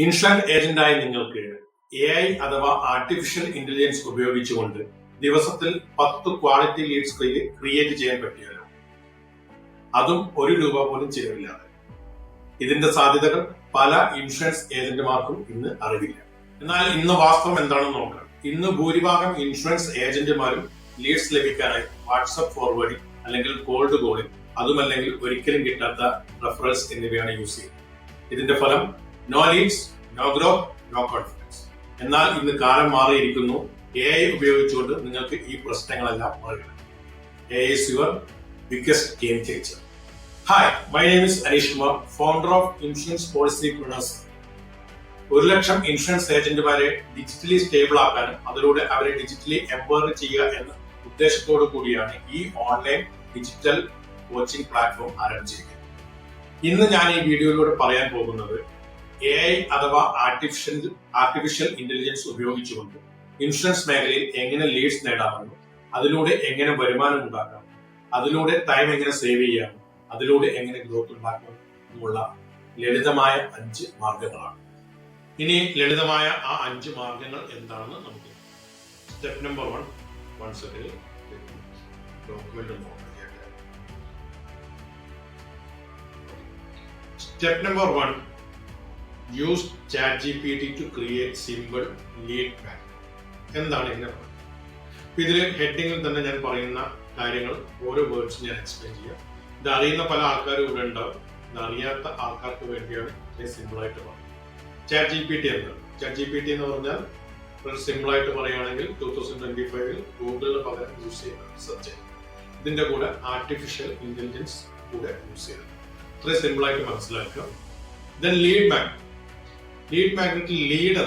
Insurance ഏജന്റായി നിങ്ങൾക്ക് AI അഥവാ artificial intelligence ഉപയോഗിച്ചുകൊണ്ട് ദിവസത്തിൽ 10 ക്വാളിറ്റി ലീഡ്സ് ക്രിയേറ്റ് ചെയ്യാൻ പറ്റിയല്ലോ. അതും ₹1 പോലും ചിലവില്ലാതെ. ഇതിന്റെ സാധ്യതകൾ പല ഇൻഷുറൻസ് ഏജന്റുമാർക്കും ഇന്ന് അറിവില്ല. എന്നാൽ ഇന്ന് വാസ്തവം എന്താണെന്ന് നോക്കാം. ഇന്ന് ഭൂരിഭാഗം ഇൻഷുറൻസ് ഏജന്റുമാരും ലീഡ്സ് ലഭിക്കാനായി വാട്സ്ആപ്പ് ഫോർവേഡിംഗ് അല്ലെങ്കിൽ കോൾഡ് കോളിംഗ്, അതുമല്ലെങ്കിൽ ഒരിക്കലും കിട്ടാത്ത റെഫറൽസ് എന്നിവയാണ് യൂസ് ചെയ്യുന്നത്. ഇതിന്റെ ഫലം no leads, no growth, no confidence. എന്നാൽ ഇന്ന് കാലം മാറിയിരിക്കുന്നു. AI ഉപയോഗിച്ചുകൊണ്ട് നിങ്ങൾക്ക് ഈ പ്രശ്നങ്ങളെല്ലാം മറികടക്കാം. AI is your biggest game changer. Hi, my name is Anish Kumar, founder of Insurance Policypreneurs. 1 lakh insurance ഏജന്റുമാരെ ഡിജിറ്റലി സ്റ്റേബിൾ ആക്കാനും അതിലൂടെ അവരെ ഡിജിറ്റലി എംപവർ ചെയ്യുക എന്ന ഉദ്ദേശത്തോടു കൂടിയാണ് ഈ ഓൺലൈൻ ഡിജിറ്റൽ കോച്ചിംഗ് പ്ലാറ്റ്ഫോം ആരംഭിച്ചിരിക്കുന്നത്. ഇന്ന് ഞാൻ ഈ വീഡിയോയിലൂടെ പറയാൻ പോകുന്നത് AI അഥവാ ആർട്ടിഫിഷ്യൽ ഇന്റലിജൻസ് ഉപയോഗിച്ചുകൊണ്ട് ഇൻഷുറൻസ് മേഖലയിൽ എങ്ങനെ ലീഡ്സ് നേടാമെന്നും അതിലൂടെ എങ്ങനെ വരുമാനം ഉണ്ടാക്കാം, അതിലൂടെ ടൈം എങ്ങനെ സേവ് ചെയ്യാം, അതിലൂടെ എങ്ങനെ ഗ്രോത്ത് ഉണ്ടാക്കാമെന്നുള്ള ലളിതമായ 5 മാർഗങ്ങളാണ്. ഇനി ലളിതമായ ആ 5 മാർഗങ്ങൾ എന്താണെന്ന് നമുക്ക് സ്റ്റെപ്പ് നമ്പർ 1 സെക്കൻഡ് ഡോക്യുമെന്റ് നോക്കാം. Step number 1, use ChatGPT to create simple lead magnet. എന്താണ് എന്നെ പറയുന്നത്? ഇതിൽ ഹെഡിങ്ങിൽ തന്നെ ഞാൻ പറയുന്ന കാര്യങ്ങൾ ഓരോ വേർഡ്സ് ഞാൻ എക്സ്പ്ലെയിൻ ചെയ്യാം. ഇത് അറിയുന്ന പല ആൾക്കാരും ഇവിടെ ഉണ്ടാവും. ഇത് അറിയാത്ത ആൾക്കാർക്ക് വേണ്ടിയാണ് ഞാൻ സിമ്പിൾ ആയിട്ട് പറയുന്നത്. ChatGPT എന്താണ്? ChatGPT എന്ന് പറഞ്ഞാൽ ഒരു സിമ്പിൾ ആയിട്ട് പറയുകയാണെങ്കിൽ 2025 ഗൂഗിളിന് പകരം യൂസ് ചെയ്യുന്നത് സെർച്ച് ചെയ്യും. ഇതിന്റെ കൂടെ ആർട്ടിഫിഷ്യൽ ഇന്റലിജൻസ് കൂടെ യൂസ് ചെയ്യുന്നത്. ഇത്രയും സിമ്പിൾ ആയിട്ട് മനസ്സിലാക്കുക. Then lead magnet. ലീഡ് മാഗ്നറ്റിൽ ലീഡ്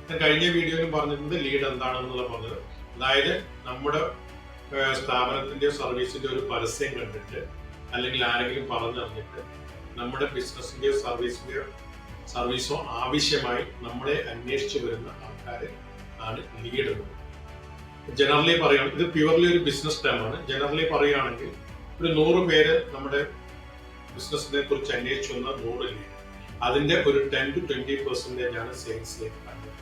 ഞാൻ കഴിഞ്ഞ വീഡിയോയിലും പറഞ്ഞിട്ടുണ്ട് ലീഡ് എന്താണെന്നുള്ള പറഞ്ഞത്. അതായത് നമ്മുടെ സ്ഥാപനത്തിന്റെ സർവീസിന്റെ ഒരു പരസ്യം കണ്ടിട്ട് അല്ലെങ്കിൽ ആരെങ്കിലും പറഞ്ഞറിഞ്ഞിട്ട് നമ്മുടെ ബിസിനസിന്റെയോ സർവീസോ ആവശ്യമായി നമ്മളെ അന്വേഷിച്ചു വരുന്ന ആൾക്കാരെ ആണ് ലീഡ് എന്നത്. ജനറലി പറയുകയാണ്, ഇത് പ്യുവർലി ഒരു ബിസിനസ് ടേമാണ്. ജനറലി പറയുകയാണെങ്കിൽ ഒരു 100 പേര് നമ്മുടെ ബിസിനസിനെ കുറിച്ച് അന്വേഷിച്ചു വന്ന 100 ലീഡ്, അതിന്റെ ഒരു 10 to 20% ആണ് സെയിൽസിലേക്ക് കണ്ടത്.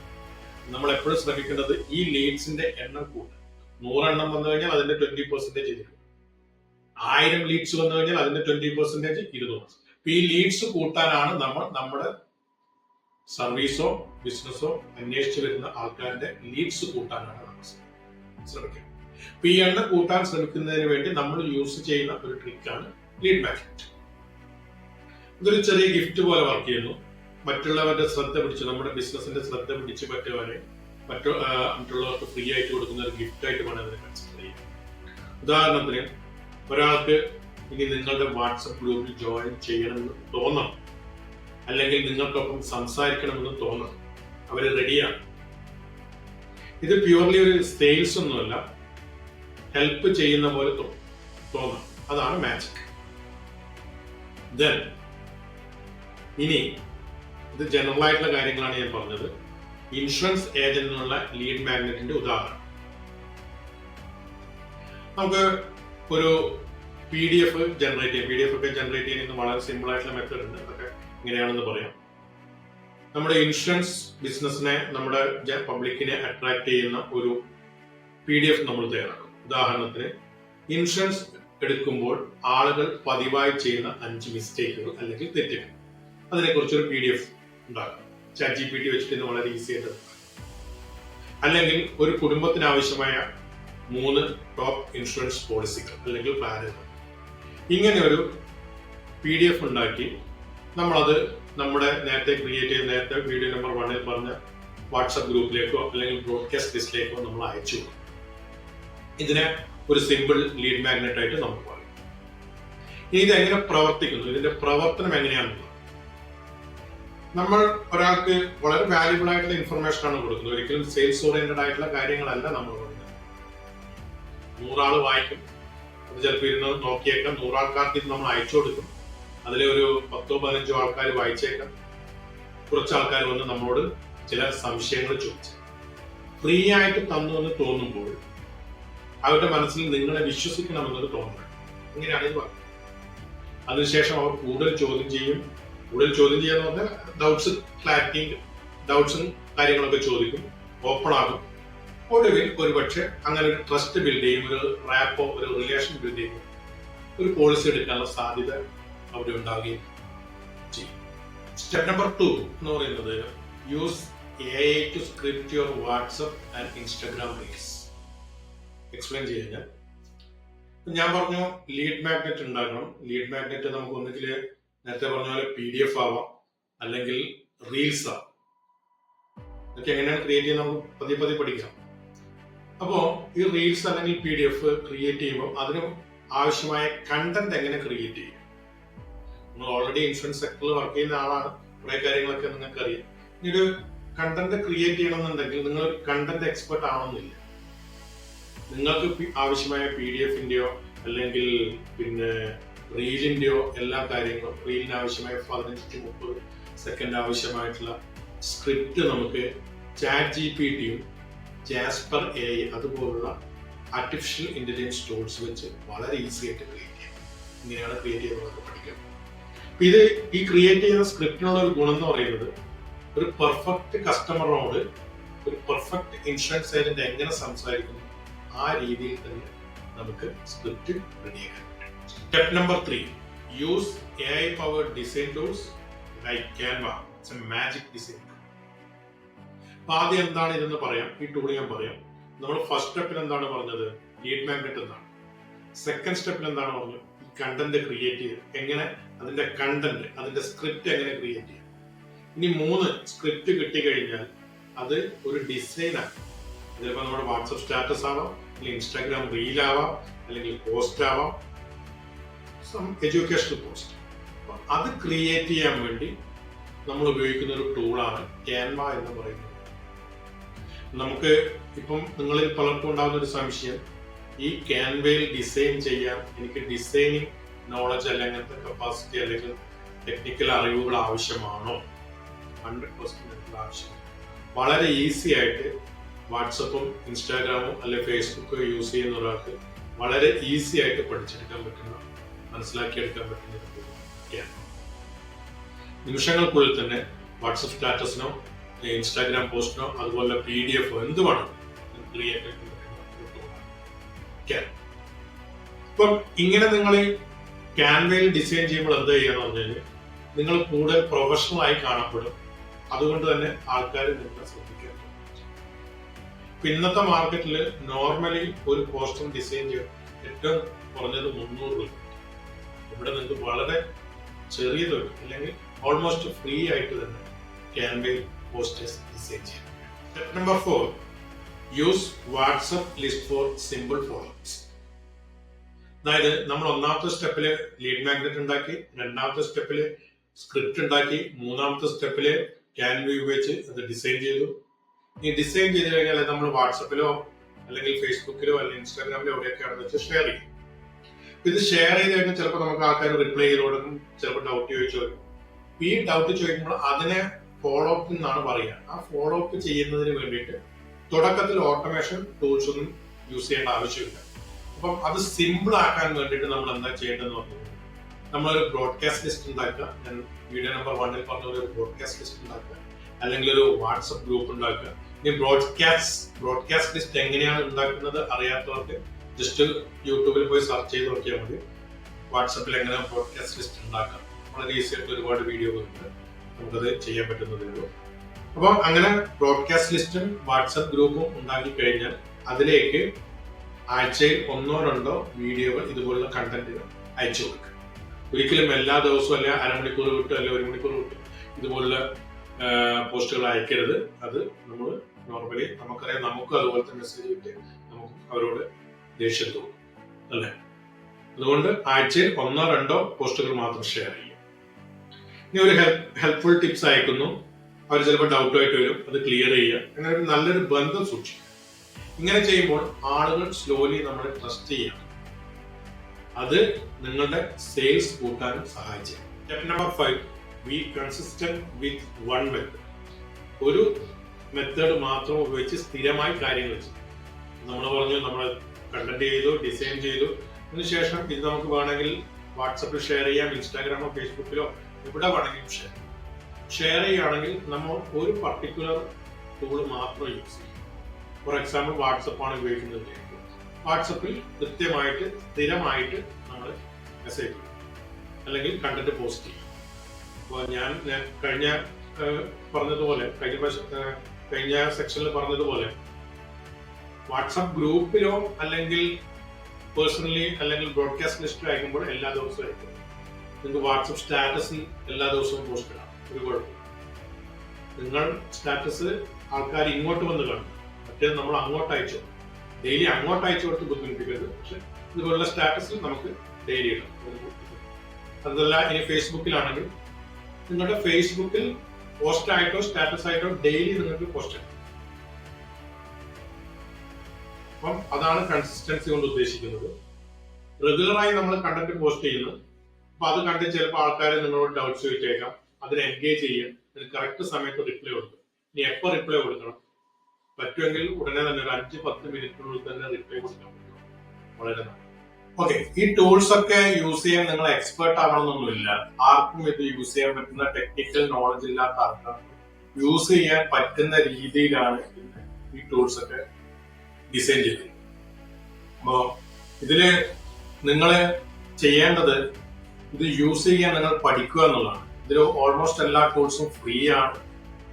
നമ്മൾ എപ്പോഴും ശ്രമിക്കേണ്ടത് ഈ ലീഡ്സിന്റെ എണ്ണം കൂട്ടുക. 100 എണ്ണം വന്നു കഴിഞ്ഞാൽ അതിന്റെ 20% ഇരിക്കും. 1000 ലീഡ്സ് വന്നു കഴിഞ്ഞാൽ അതിന്റെ 20% 200. ഈ ലീഡ്സ് കൂട്ടാനാണ് നമ്മൾ നമ്മുടെ സർവീസോ ബിസിനസ്സോ അന്വേഷിച്ചു വരുന്ന ആൾക്കാരുടെ ലീഡ്സ് കൂട്ടാനാണ് നമ്മൾ ശ്രമിക്കുന്നത്. ഈ എണ്ണം കൂട്ടാൻ ശ്രമിക്കുന്നതിന് വേണ്ടി നമ്മൾ യൂസ് ചെയ്യുന്ന ഒരു ട്രിക്കാണ് ലീഡ് മാഗ്നറ്റ്. ഇതൊരു ചെറിയ ഗിഫ്റ്റ് പോലെ വർക്ക് ചെയ്യുന്നു. മറ്റുള്ളവരുടെ ശ്രദ്ധ പിടിച്ച്, നമ്മുടെ ബിസിനസിന്റെ ശ്രദ്ധ പിടിച്ച് പറ്റുവാനെ മറ്റുള്ളവർക്ക് ഫ്രീ ആയിട്ട് കൊടുക്കുന്ന ഒരു ഗിഫ്റ്റ് ആയിട്ട് വേണം അതിനെ കൺസിഡർ ചെയ്യാം. ഉദാഹരണത്തിന്, ഒരാൾക്ക് ഇനി നിങ്ങളുടെ വാട്സപ്പ് ഗ്രൂപ്പിൽ ജോയിൻ ചെയ്യണമെന്ന് തോന്നണം, അല്ലെങ്കിൽ നിങ്ങൾക്കൊപ്പം സംസാരിക്കണമെന്ന് തോന്നണം, അവര് റെഡിയാണ്. ഇത് പ്യൂർലി ഒരു സെയിൽസ് ഒന്നുമല്ല, ഹെൽപ്പ് ചെയ്യുന്ന പോലെ തോന്നാം. അതാണ് മാജിക്. ദെൻ ഇനി ഇത് ജനറൽ ആയിട്ടുള്ള കാര്യങ്ങളാണ് ഞാൻ പറഞ്ഞത്. ഇൻഷുറൻസ് ഏജന്റിനുള്ള ലീഡ് മാഗ്നറ്റിന്റെ ഉദാഹരണം, നമുക്ക് ഒരു PDF ജനറേറ്റ് ചെയ്യാം. PDF ഒക്കെ ജനറേറ്റ് ചെയ്യുന്ന വളരെ സിമ്പിൾ ആയിട്ടുള്ള മെത്തേഡ് ഉണ്ട്. അതൊക്കെ ഇങ്ങനെയാണെന്ന് പറയാം. നമ്മുടെ ഇൻഷുറൻസ് ബിസിനസിനെ, നമ്മുടെ പബ്ലിക്കിനെ അട്രാക്ട് ചെയ്യുന്ന ഒരു PDF നമ്മൾ തയ്യാറാക്കും. ഉദാഹരണത്തിന്, ഇൻഷുറൻസ് എടുക്കുമ്പോൾ ആളുകൾ പതിവായി ചെയ്യുന്ന 5 മിസ്റ്റേക്കുകൾ അല്ലെങ്കിൽ തെറ്റുകൾ, അതിനെക്കുറിച്ചൊരു PDF ഉണ്ടാക്കും. ChatGPT വെച്ചിട്ട് വളരെ ഈസി ആയിട്ട്. അല്ലെങ്കിൽ ഒരു കുടുംബത്തിന് ആവശ്യമായ 3 ടോപ്പ് ഇൻഷുറൻസ് പോളിസികൾ അല്ലെങ്കിൽ പ്ലാനുകൾ, ഇങ്ങനെ ഒരു PDF ഉണ്ടാക്കി നമ്മളത് നമ്മുടെ നേരത്തെ വീഡിയോ നമ്പർ 1 പറഞ്ഞ വാട്സ്ആപ്പ് ഗ്രൂപ്പിലേക്കോ അല്ലെങ്കിൽ ബ്രോഡ്കാസ്റ്റ് ലിസ്റ്റിലേക്കോ നമ്മൾ അയച്ചു കൊടുക്കും. ഇതിനെ ഒരു സിമ്പിൾ ലീഡ് മാഗ്നറ്റ് ആയിട്ട് നമുക്ക് പറയും. ഇനി ഇത് എങ്ങനെ പ്രവർത്തിക്കുന്നു, ഇതിന്റെ പ്രവർത്തനം എങ്ങനെയാണെന്നുള്ളത്, നമ്മൾ ഒരാൾക്ക് വളരെ വാല്യുബിൾ ആയിട്ടുള്ള ഇൻഫർമേഷൻ ആണ് കൊടുക്കുന്നത്. ഒരിക്കലും സെയിൽസ് ഓറിയന്റഡ് ആയിട്ടുള്ള കാര്യങ്ങളല്ല നമ്മൾ കൊടുക്കുന്നത്. 100 ആള് വായിക്കും, അത് ചിലപ്പോൾ ഇരുന്ന് നോക്കിയേക്കാം. 100 ആൾക്കാർക്ക് ഇത് നമ്മൾ അയച്ചു കൊടുക്കും. അതിലെ ഒരു 10-15 ആൾക്കാർ വായിച്ചേക്കാം. കുറച്ച് ആൾക്കാർ വന്ന് നമ്മളോട് ചില സംശയങ്ങൾ ചോദിച്ചു. ഫ്രീ ആയിട്ട് തന്നു എന്ന് തോന്നുമ്പോൾ അവരുടെ മനസ്സിൽ നിങ്ങളെ വിശ്വസിക്കണമെന്നത് തോന്നണം. ഇങ്ങനെയാണ് ഇത് പറയുന്നത്. അതിനുശേഷം അവർ കൂടുതൽ ചോദ്യം ചെയ്യും. കൂടുതൽ ചോദ്യം ചെയ്യാന്ന് പറഞ്ഞാൽ ഡൗട്ട്സും കാര്യങ്ങളൊക്കെ ചോദിക്കും, ഓപ്പൺ ആകും. ഒടുവിൽ ഒരുപക്ഷെ അങ്ങനെ ഒരു ട്രസ്റ്റ് ബിൽഡ് ചെയ്യും, ഒരു റാപ്പോ ഒരു റിലേഷൻ ബിൽഡ് ചെയ്യും, ഒരു പോളിസി എടുക്കാനുള്ള സാധ്യത അവിടെ ഉണ്ടാവുകയും ചെയ്യും. സ്റ്റെപ്പ് നമ്പർ 2 എന്ന് പറയുന്നത് use AI to script your WhatsApp and Instagram reels. Explain ചെയ്യുന്നത് ഞാൻ പറഞ്ഞു, ലീഡ് മാഗ്നറ്റ് ഉണ്ടാക്കണം. ലീഡ് മാഗ്നറ്റ് നമുക്ക് ഒന്നുകിൽ നേരത്തെ പറഞ്ഞ പോലെ PDF ആവാം, അല്ലെങ്കിൽ റീൽസ് ആവാം. ഇതൊക്കെ എങ്ങനെയാണ് ക്രിയേറ്റ് ചെയ്യുന്നത് നമുക്ക് പതിയെ പഠിക്കാം. അപ്പോ ഈ റീൽസ് അല്ലെങ്കിൽ PDF ക്രിയേറ്റ് ചെയ്യുമ്പോൾ അതിന് ആവശ്യമായ കണ്ടന്റ് എങ്ങനെ ക്രിയേറ്റ് ചെയ്യും? നിങ്ങൾ ഓൾറെഡി ഇൻഷുറൻസ് സെക്ടറിൽ വർക്ക് ചെയ്യുന്ന ആളാണ്, കുറെ കാര്യങ്ങളൊക്കെ നിങ്ങൾക്ക് അറിയാം. ഇനി ഒരു കണ്ടന്റ് ക്രിയേറ്റ് ചെയ്യണമെന്നുണ്ടെങ്കിൽ നിങ്ങൾ കണ്ടന്റ് എക്സ്പെർട്ട് ആവണമെന്നില്ല. നിങ്ങൾക്ക് ആവശ്യമായ PDF-ന്റെയോ അല്ലെങ്കിൽ പിന്നെ റീലിന്റെയോ എല്ലാ കാര്യങ്ങളും, റീലിന് ആവശ്യമായ 15-30 സെക്കൻഡ് ആവശ്യമായിട്ടുള്ള സ്ക്രിപ്റ്റ് നമുക്ക് ChatGPT-യും ജാസ്പർ AI അതുപോലുള്ള ആർട്ടിഫിഷ്യൽ ഇന്റലിജൻസ് ടൂൾസ് വെച്ച് വളരെ ഈസി ആയിട്ട് ക്രിയേറ്റ് ചെയ്യാം. ഇങ്ങനെയാണ് ക്രിയേറ്റ് ചെയ്യുന്നത് പഠിക്കാം. ഇത് ഈ ക്രിയേറ്റ് ചെയ്യുന്ന സ്ക്രിപ്റ്റിനുള്ള ഒരു ഗുണം എന്ന് പറയുന്നത്, ഒരു പെർഫെക്റ്റ് കസ്റ്റമറിനോട് ഒരു പെർഫെക്റ്റ് ഇൻഷുറൻസ് ഏജന്റ് എങ്ങനെ സംസാരിക്കുന്നു ആ രീതിയിൽ തന്നെ നമുക്ക് സ്ക്രിപ്റ്റ് റെഡിയാക്കാൻ പറ്റും. Step number 3 use AI powered design tools like Canva. It's A magic design. ആദ്യം എന്താണ് ഇതെന്ന് പറയാം, ഈ ടൂൾ ഞാൻ പറയാം. നമ്മൾ ഫസ്റ്റ് സ്റ്റെപ്പിൽ എന്താണ് പറഞ്ഞത്? ലീഡ് മാഗ്നറ്റ് എന്താണ്. സെക്കൻഡ് സ്റ്റെപ്പിൽ എന്താണ് പറഞ്ഞത്? ഈ കണ്ടന്റ് ക്രിയേറ്റ് ചെയ്ത് എങ്ങനെ അതിന്റെ കണ്ടന്റ്, അതിന്റെ സ്ക്രിപ്റ്റ് എങ്ങനെ ക്രിയേറ്റ് ചെയ്യാം. ഇനി 3 സ്ക്രിപ്റ്റ് കിട്ടിക്കഴിഞ്ഞാൽ അത് ഒരു ഡിസൈനാണ്. ചിലപ്പോൾ നമ്മുടെ വാട്സപ്പ് സ്റ്റാറ്റസ് ആവാം, അല്ലെങ്കിൽ ഇൻസ്റ്റാഗ്രാം റീൽ ആവാം, അല്ലെങ്കിൽ പോസ്റ്റ് ആവാം, എഡ്യൂക്കേഷണൽ പോസ്റ്റ്. അത് ക്രിയേറ്റ് ചെയ്യാൻ വേണ്ടി നമ്മൾ ഉപയോഗിക്കുന്ന ഒരു ടൂളാണ് ക്യാൻവ എന്ന് പറയുന്നത്. നമുക്ക് ഇപ്പം നിങ്ങളിൽ പലർക്കും ഉണ്ടാകുന്ന ഒരു സംശയം, ഈ ക്യാൻവയിൽ ഡിസൈൻ ചെയ്യാൻ എനിക്ക് ഡിസൈനിങ് നോളജ് അല്ലെങ്കിൽ അങ്ങനത്തെ കപ്പാസിറ്റി അല്ലെങ്കിൽ ടെക്നിക്കൽ അറിവുകൾ ആവശ്യമാണോ? 100% ആവശ്യമാണ്. വളരെ ഈസി ആയിട്ട് വാട്സപ്പും ഇൻസ്റ്റാഗ്രാമും അല്ലെങ്കിൽ ഫേസ്ബുക്കും യൂസ് ചെയ്യുന്ന ഒരാൾക്ക് വളരെ ഈസി ആയിട്ട് പഠിച്ചെടുക്കാൻ പറ്റുന്ന, മനസ്സിലാക്കിയെടുക്കാൻ പറ്റുന്ന നിമിഷങ്ങൾക്കുള്ളിൽ തന്നെ വാട്സപ്പ് സ്റ്റാറ്റസിനോ ഇൻസ്റ്റാഗ്രാം പോസ്റ്റിനോ അതുപോലെ PDF എന്ത് വേണം ക്രിയേറ്റ് ചെയ്യാൻ പറ്റുന്ന. ഇപ്പം ഇങ്ങനെ നിങ്ങൾ ക്യാൻവയിൽ ഡിസൈൻ ചെയ്യുമ്പോൾ എന്ത് ചെയ്യാന്ന് പറഞ്ഞാൽ നിങ്ങൾ കൂടുതൽ പ്രൊഫഷണൽ ആയി കാണപ്പെടും. അതുകൊണ്ട് തന്നെ ആൾക്കാർ നിങ്ങളെ ശ്രദ്ധിക്കാൻ. ഇന്നത്തെ മാർക്കറ്റിൽ നോർമലി ഒരു പോസ്റ്റർ ഡിസൈൻ ചെയ്യാൻ ഏറ്റവും കുറഞ്ഞത് 300 രൂപ. ഇവിടെ നിങ്ങൾക്ക് വളരെ ചെറിയ തുക അല്ലെങ്കിൽ ഓൾമോസ്റ്റ് ഫ്രീ ആയിട്ട് തന്നെ ക്യാൻവയിൽ പോസ്റ്റേഴ്സ് ഡിസൈൻ ചെയ്യാം. Step number 4 use WhatsApp list four simple followers. അതായത് നമ്മൾ ഒന്നാമത്തെ സ്റ്റെപ്പില് ലീഡ് മാഗ്നറ്റ് ഉണ്ടാക്കി, രണ്ടാമത്തെ സ്റ്റെപ്പില് സ്ക്രിപ്റ്റ് ഉണ്ടാക്കി, മൂന്നാമത്തെ സ്റ്റെപ്പില് ക്യാൻവ ഉപയോഗിച്ച് അത് ഡിസൈൻ ചെയ്തു. ഈ ഡിസൈൻ ചെയ്ത് കഴിഞ്ഞാൽ നമ്മൾ വാട്സപ്പിലോ അല്ലെങ്കിൽ ഫേസ്ബുക്കിലോ അല്ലെങ്കിൽ ഇൻസ്റ്റാഗ്രാമിലോ എവിടെയൊക്കെയാണെന്ന് വെച്ചാൽ ഷെയർ ചെയ്യും. ഇത് ഷെയർ ചെയ്ത് കഴിഞ്ഞാൽ ചിലപ്പോൾ നമുക്ക് ആൾക്കാർ റിപ്ലൈ ചെയ്ത് കൊടുക്കും, ചിലപ്പോൾ ഡൗട്ട് ചോദിച്ചു വരും. ഈ ഡൗട്ട് ചോദിക്കുമ്പോൾ അതിനെ ഫോളോ അപ്പ് എന്നാണ് പറയുക. ആ ഫോളോ അപ്പ് ചെയ്യുന്നതിന് വേണ്ടിയിട്ട് തുടക്കത്തിൽ ഓട്ടോമേഷൻ ടൂൾസ് ഒന്നും യൂസ് ചെയ്യേണ്ട ആവശ്യമില്ല. അപ്പം അത് സിമ്പിൾ ആക്കാൻ വേണ്ടിയിട്ട് നമ്മൾ എന്താ ചെയ്യേണ്ടതെന്ന് പറഞ്ഞാൽ നമ്മളൊരു ബ്രോഡ്കാസ്റ്റ് ലിസ്റ്റ് ഉണ്ടാക്കുക. ഞാൻ വീഡിയോ നമ്പർ 1 പറഞ്ഞ ഒരു ബ്രോഡ്കാസ്റ്റ് ലിസ്റ്റ് ഉണ്ടാക്കുക, അല്ലെങ്കിൽ ഒരു വാട്സപ്പ് ഗ്രൂപ്പ് ഉണ്ടാക്കുക. ഇനി ബ്രോഡ്കാസ്റ്റ് ലിസ്റ്റ് എങ്ങനെയാണ് ഉണ്ടാക്കുന്നത് അറിയാത്തവർക്ക് ജസ്റ്റ് യൂട്യൂബിൽ പോയി സെർച്ച് ചെയ്ത് നോക്കിയാൽ മതി. വാട്സപ്പിൽ എങ്ങനെ ബ്രോഡ്കാസ്റ്റ് ലിസ്റ്റ് ഉണ്ടാക്കാം, വളരെ ഈസി ആയിട്ട് ഒരുപാട് വീഡിയോകളുണ്ട്, നമുക്കത് ചെയ്യാൻ പറ്റുന്നതേ ഉള്ളൂ. അപ്പോൾ അങ്ങനെ ബ്രോഡ്കാസ്റ്റ് ലിസ്റ്റും വാട്സപ്പ് ഗ്രൂപ്പും ഉണ്ടാക്കി കഴിഞ്ഞാൽ അതിലേക്ക് ആഴ്ചയിൽ 1-2 വീഡിയോകൾ ഇതുപോലുള്ള കണ്ടന്റുകൾ അയച്ചു കൊടുക്കുക. ഒരിക്കലും എല്ലാ ദിവസവും അല്ല അരമണിക്കൂർ വിട്ട് അല്ലെ 1 മണിക്കൂർ വിട്ട് ഇതുപോലുള്ള പോസ്റ്റുകൾ അയക്കരുത്. അത് നമ്മൾ നോർമലി നമുക്കറിയാം, നമുക്കും അതുപോലത്തെ മെസ്സേജ് കിട്ടി നമുക്ക് അവരോട് ദേഷ്യം തോന്നും അല്ലെ. അതുകൊണ്ട് ആഴ്ചയിൽ 1-2 പോസ്റ്റുകൾ മാത്രം ഷെയർ ചെയ്യും. ഇനി ഒരു ഹെൽപ്ഫുൾ ടിപ്സ് അയക്കുന്നു, അവർ ചിലപ്പോൾ ഡൗട്ടായിട്ട് വരും, അത് ക്ലിയർ ചെയ്യുക. അങ്ങനെ ഒരു നല്ലൊരു ബന്ധം സൂക്ഷിക്കുക. ഇങ്ങനെ ചെയ്യുമ്പോൾ ആളുകൾ സ്ലോലി നമ്മളെ ട്രസ്റ്റ് ചെയ്യണം. അത് നിങ്ങളുടെ സെയിൽസ് കൂട്ടാനും സഹായിച്ചു. Step number 5 B consistent with one method. ഒരു മെത്തേഡ് മാത്രം ഉപയോഗിച്ച് സ്ഥിരമായി കാര്യങ്ങൾ ചെയ്യും. നമ്മൾ പറഞ്ഞു, നമ്മൾ കണ്ടന്റ് ചെയ്തു, ഡിസൈൻ ചെയ്തു, അതിനുശേഷം ഇത് നമുക്ക് വേണമെങ്കിൽ വാട്സപ്പിൽ ഷെയർ ചെയ്യാം, ഇൻസ്റ്റാഗ്രാമോ ഫേസ്ബുക്കിലോ എവിടെ വേണമെങ്കിലും ഷെയർ ചെയ്യുകയാണെങ്കിൽ നമ്മൾ ഒരു പർട്ടിക്കുലർ ടൂൾ മാത്രം യൂസ് ചെയ്യും. ഫോർ എക്സാമ്പിൾ വാട്സപ്പാണ് ഉപയോഗിക്കുന്നത്. വാട്സപ്പിൽ കൃത്യമായിട്ട് സ്ഥിരമായിട്ട് നമ്മൾ മെസ്സേജ് ചെയ്യും അല്ലെങ്കിൽ കണ്ടന്റ് പോസ്റ്റ് ചെയ്യും. അപ്പോൾ ഞാൻ കഴിഞ്ഞ പറഞ്ഞതുപോലെ കഴിഞ്ഞ സെക്ഷനിൽ പറഞ്ഞതുപോലെ വാട്സപ്പ് ഗ്രൂപ്പിലോ അല്ലെങ്കിൽ പേഴ്സണലി അല്ലെങ്കിൽ ബ്രോഡ്കാസ്റ്റ് ലിസ്റ്റ് അയക്കുമ്പോൾ എല്ലാ ദിവസവും അയക്കും. നിങ്ങൾക്ക് വാട്സപ്പ് സ്റ്റാറ്റസിൽ എല്ലാ ദിവസവും പോസ്റ്റ് ഇടാം, ഒരു കുഴപ്പമില്ല. നിങ്ങൾ സ്റ്റാറ്റസ് ആൾക്കാർ ഇങ്ങോട്ട് വന്ന് കാണും, മറ്റേത് നമ്മൾ അങ്ങോട്ട് അയച്ചു ഡെയിലി അങ്ങോട്ട് അയച്ചു കൊടുത്ത് ബുദ്ധിമുട്ടിക്കരുത്. പക്ഷെ ഇതുപോലുള്ള സ്റ്റാറ്റസിൽ നമുക്ക് ഡെയിലി ഇടാം. അതല്ല ഇനി ഫേസ്ബുക്കിലാണെങ്കിൽ നിങ്ങളുടെ ഫേസ്ബുക്കിൽ പോസ്റ്റ് ആയിട്ടോ സ്റ്റാറ്റസ് ആയിട്ടോ ഡെയിലി നിങ്ങൾക്ക് പോസ്റ്റ് ചെയ്യാം. അപ്പം അതാണ് കൺസിസ്റ്റൻസി കൊണ്ട് ഉദ്ദേശിക്കുന്നത്. റെഗുലറായി നമ്മൾ കണ്ടന്റ് പോസ്റ്റ് ചെയ്യുന്നു. അപ്പൊ അത് കണ്ട് ചിലപ്പോൾ ആൾക്കാർ നിങ്ങളോട് ഡൗട്ട്സ് ചോദിച്ചേക്കാം, അതിനെ എൻഗേജ് ചെയ്യാൻ കറക്റ്റ് സമയത്ത് റിപ്ലൈ കൊടുക്കും. ഇനി എപ്പോൾ റിപ്ലൈ കൊടുക്കണം? പറ്റുമെങ്കിൽ ഉടനെ തന്നെ ഒരു 5-10 മിനിറ്റിനുള്ളിൽ തന്നെ റിപ്ലൈ കൊടുക്കാൻ പറ്റും. വളരെ നല്ലത്. ഓക്കെ, ഈ ടൂൾസ് ഒക്കെ യൂസ് ചെയ്യാൻ നിങ്ങൾ എക്സ്പേർട്ട് ആവണമെന്നൊന്നുമില്ല. ആർക്കും ഇത് യൂസ് ചെയ്യാൻ പറ്റുന്ന ടെക്നിക്കൽ നോളജ് ഇല്ലാത്ത ആൾക്കാർക്ക് യൂസ് ചെയ്യാൻ പറ്റുന്ന രീതിയിലാണ് ഈ ടൂൾസ് ഒക്കെ ഡിസൈൻ ചെയ്തത്. അപ്പോ ഇതില് നിങ്ങൾ ചെയ്യേണ്ടത് ഇത് യൂസ് ചെയ്യാൻ നിങ്ങൾ പഠിക്കുക എന്നുള്ളതാണ്. ഇതിൽ ഓൾമോസ്റ്റ് എല്ലാ ടൂൾസും ഫ്രീ ആണ്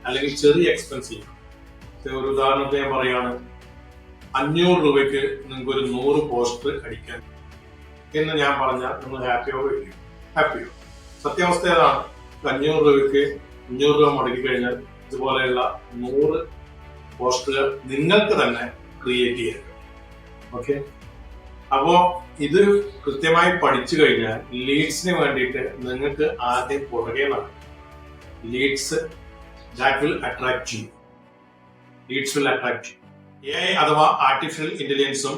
അല്ലെങ്കിൽ ചെറിയ എക്സ്പെൻസീവ്. ഒരു ഉദാഹരണത്തിന് ഞാൻ പറയാണ്, 500 രൂപയ്ക്ക് നിങ്ങൾക്ക് ഒരു 100 പോസ്റ്റർ അടിക്കാൻ എന്ന് ഞാൻ പറഞ്ഞാൽ നിങ്ങൾ ഹാപ്പിയോ? സത്യാവസ്ഥ ഏതാണ്? 500 രൂപയ്ക്ക് 500 രൂപ മുടക്കി കഴിഞ്ഞാൽ ഇതുപോലെയുള്ള 100 പോസ്റ്ററുകൾ നിങ്ങൾക്ക് തന്നെ ക്രിയേറ്റ് ചെയ്യാം. ഓക്കെ, അപ്പോ ഇത് കൃത്യമായി പഠിച്ചു കഴിഞ്ഞാൽ ലീഡ്സിന് വേണ്ടിയിട്ട് നിങ്ങൾക്ക് ആദ്യം പുറകെ നടക്കും. Leads that will attract you. Leads will attract you. AI അഥവാ ആർട്ടിഫിഷ്യൽ ഇന്റലിജൻസും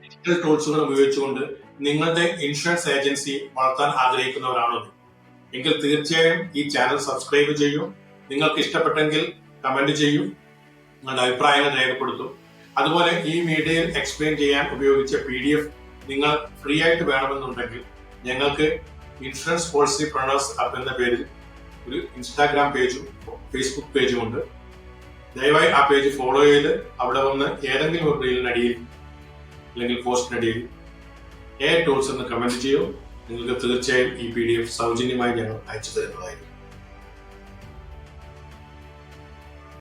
ഡിജിറ്റൽ ടൂൾസുകളും ഉപയോഗിച്ചുകൊണ്ട് നിങ്ങളുടെ ഇൻഷുറൻസ് ഏജൻസി വളർത്താൻ ആഗ്രഹിക്കുന്നവരാണോ എങ്കിൽ തീർച്ചയായും ഈ ചാനൽ സബ്സ്ക്രൈബ് ചെയ്യൂ. നിങ്ങൾക്ക് ഇഷ്ടപ്പെട്ടെങ്കിൽ കമന്റ് ചെയ്യൂ, നിങ്ങളുടെ അഭിപ്രായങ്ങൾ രേഖപ്പെടുത്തും. അതുപോലെ ഈ വീഡിയോയിൽ എക്സ്പ്ലെയിൻ ചെയ്യാൻ ഉപയോഗിച്ച PDF നിങ്ങൾ ഫ്രീ ആയിട്ട് വേണമെന്നുണ്ടെങ്കിൽ ഞങ്ങൾക്ക് ഇൻഷുറൻസ് പോളിസി പ്രണേഴ്സ് അപ്പ് എന്ന പേരിൽ ഒരു ഇൻസ്റ്റാഗ്രാം പേജും ഫേസ്ബുക്ക് പേജും ഉണ്ട്. ദയവായി ആ പേജ് ഫോളോ ചെയ്ത് അവിടെ വന്ന് ഏതെങ്കിലും ഒരു റീലിനടിയിൽ അല്ലെങ്കിൽ പോസ്റ്റിനടിയിൽ AI ടൂൾസ് എന്ന് കമന്റ് ചെയ്യൂ. നിങ്ങൾക്ക് തീർച്ചയായും ഈ PDF സൗജന്യമായി ഞങ്ങൾ അയച്ചു തരുന്നതായിരിക്കും.